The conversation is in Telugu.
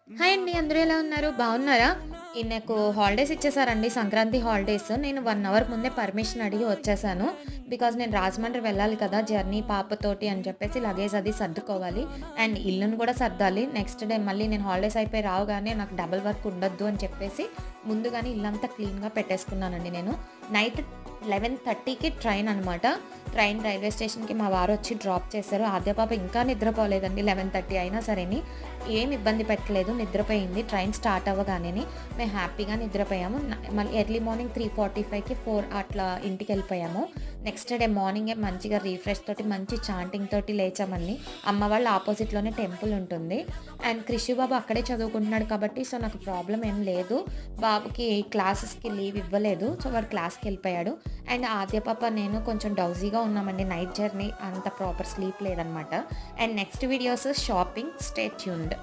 హాయ్ అండి. అందరూ ఎలా ఉన్నారు? బాగున్నారా? నాకు హాలిడేస్ ఇచ్చేసారండి. సంక్రాంతి హాలిడేస్. నేను 1 అవర్ ముందే పర్మిషన్ అడిగి వచ్చేసాను. బికాజ్ నేను రాజమండ్రి వెళ్ళాలి కదా! జర్నీ పాపతోటి అని చెప్పేసి లగేజ్ అది సర్దుకోవాలి. అండ్ ఇల్లుని కూడా సర్దాలి. నెక్స్ట్ డే మళ్ళీ నేను హాలిడేస్ అయిపోయి రావగానే నాకు డబుల్ వర్క్ ఉండొద్దు అని చెప్పేసి ముందుగానే ఇల్లంతా క్లీన్‌గా పెట్టేసుకున్నానండి నేను. నైట్ 11:30కి ట్రైన్ అనమాట. ట్రైన్ రైల్వే స్టేషన్‌కి మా వారొచ్చి డ్రాప్ చేశారు. ఆద్య పాప ఇంకా నిద్రపోలేదండి. 11:30 అయినా సరేని. ఏమి ఇబ్బంది పెట్టలేదు. నిద్రపోయింది. ట్రైన్ స్టార్ట్ అవ్వగానేని మేము హ్యాపీగా నిద్రపోయాము. మళ్ళీ ఎర్లీ మార్నింగ్ 3:45కి 4 అట్లా ఇంటికెళ్ళిపోయాము. నెక్స్ట్ డే మార్నింగే మంచిగా రిఫ్రెష్ తోటి మంచి చాంటింగ్ తోటి లేచామండి. అమ్మ వాళ్ళ ఆపోజిట్‌లోనే టెంపుల్ ఉంటుంది. అండ్ క్రిషు బాబు అక్కడే చదువుకుంటున్నాడు కాబట్టి సో నాకు ప్రాబ్లమ్ ఏం లేదు. బాబుకి క్లాసెస్‌కి లీవ్ ఇవ్వలేదు. సో వాడు క్లాస్‌కెళ్ళిపోయాడు. అండ్ ఆద్య పాప నేను కొంచెం డౌజీగా ఉన్నామండి. నైట్ జర్నీ అంత ప్రాపర్ స్లీప్ లేదనమాట. And next videos shopping. Stay tuned.